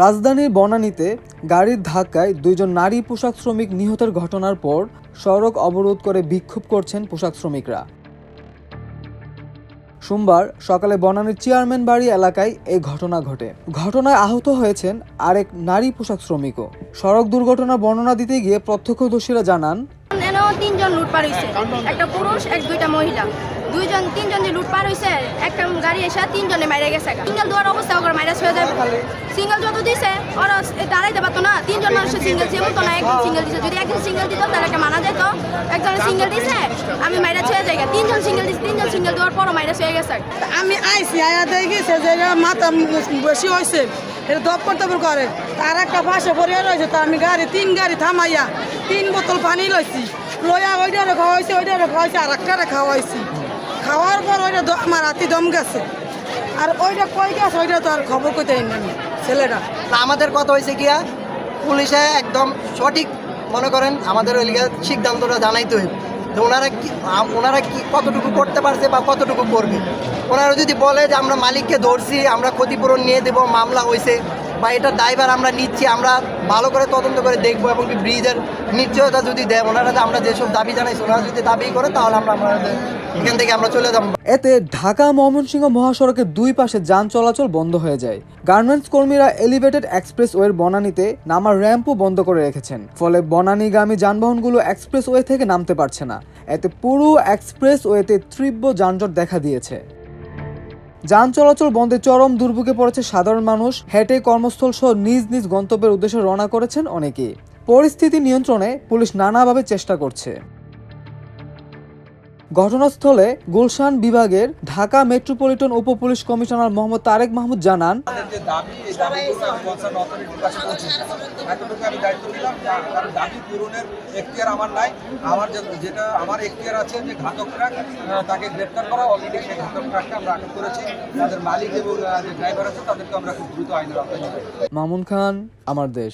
রাজধানীর বনানীতে গাড়ির ধাক্কায় দুইজন নারী পোশাক শ্রমিক নিহতের ঘটনার পর সড়ক অবরোধ করে বিক্ষোভ করছেন পোশাক শ্রমিকরা। সোমবার সকালে বনানীর চেয়ারম্যান বাড়ি এলাকায় এই ঘটনা ঘটে। ঘটনায় আহত হয়েছেন আরেক নারী পোশাক শ্রমিকও। সড়ক দুর্ঘটনার বর্ণনা দিতে গিয়ে প্রত্যক্ষদর্শীরা জানান, তিনজন লুটপাট হয়েছে, একটা পুরুষ দুইটা মহিলা, তিনজন যে লুটপাট হয়েছে, একটা গাড়ি এসে তিনজনে মাইরে গেছে। সিঙ্গেল দেওয়ার অবস্থা ওরা মাইরাস হয়ে যাবে। সিঙ্গেল যত দিছে ওরা দাঁড়াইতে পারতো না। তিনজন মানুষের সিঙ্গেল ছিল তো না, একজন সিঙ্গেল দিছে। যদি একজন সিঙ্গেল দিত তাহলে একটা মানা যেত। একজনের সিঙ্গেল দিছে, আমি মাইরাস হয়ে যাই। তিনজন সিঙ্গেল দিছে, তিনজন সিঙ্গেল দেওয়ার পরও মাইরাস হয়ে গেছে। আমি আইসি আয়া দিয়ে গেছে যে মাথা বেশি হয়েছে, এটা দপ্পর দপ্পর করে। তার একটা পাশে পড়ে রয়েছে, তো আমি তিন গাড়ি থামাইয়া 3 বোতল পানি লইছি, লইয়া ওইটারে খাওয়াইছি, ওইটারে খাওয়াইছি, আর একটারে খাওয়াইছি। খাওয়ার পর ওইটা আমার হাতি দম গেছে, আর ওইটা কই গেছে ওইটা তো আর খবর কইতে নেই ছেলেটা। আমাদের কথা হয়েছে গিয়া পুলিশে একদম সঠিক মনে করেন আমাদের ওই সিদ্ধান্তটা জানাইতে হইবে যে ওনারা কি কতটুকু করতে পারছে বা কতটুকু করবে। ওনারা যদি বলে যে আমরা মালিককে ধরছি, আমরা ক্ষতিপূরণ নিয়ে দেবো, মামলা হয়েছে বা এটার দায়ভার আমরা নিচ্ছি, আমরা ভালো করে তদন্ত করে দেখবো এবং কি ব্রিজের নিশ্চয়তা যদি দেয়, ওনারা আমরা যেসব দাবি জানাইছি ওনারা যদি দাবি করে তাহলে আমরা আমাদের এখান থেকে আমরা চলে যাবো। এতে ঢাকা ময়মনসিংহ মহাসড়কের দুই পাশে যান চলাচল বন্ধ হয়ে যায়। গার্মেন্টস কর্মীরা এলিভেটেড এক্সপ্রেসওয়ের বনানীতে নামার র্যাম্পও বন্ধ করে রেখেছেন, ফলে বনানীগামী যানবাহনগুলো এক্সপ্রেসওয়ে থেকে নামতে পারছে না। এতে পুরো এক্সপ্রেসওয়েতে তীব্র যানজট দেখা দিয়েছে। যান চলাচল বন্ধে চরম দুর্ভোগে পড়েছে সাধারণ মানুষ। হেঁটে কর্মস্থল সহ নিজ নিজ গন্তব্যের উদ্দেশ্যে রওনা করেছেন অনেকেই। পরিস্থিতি নিয়ন্ত্রণে পুলিশ নানাভাবে চেষ্টা করছে। ঘটনাস্থলে গুলশান বিভাগের ঢাকা মেট্রোপলিটন উপ পুলিশ কমিশনার মোহাম্মদ তারেক মাহমুদ জানান, দাবি পূরণের এখতিয়ার আমার নাই। যেটা আমার এখতিয়ার আছে যে ঘাতক ট্রাক তাকে গ্রেপ্তার করা। অলরেডি সেই ঘাতক ট্রাকটা আমরা আটক করেছি। তাদের মালিক এবং যে ড্রাইভার আছে তাদেরকে আমরা খুব দ্রুত আইনের আওতায় নিয়ে যাবো। মামুন খান, আমার দেশ।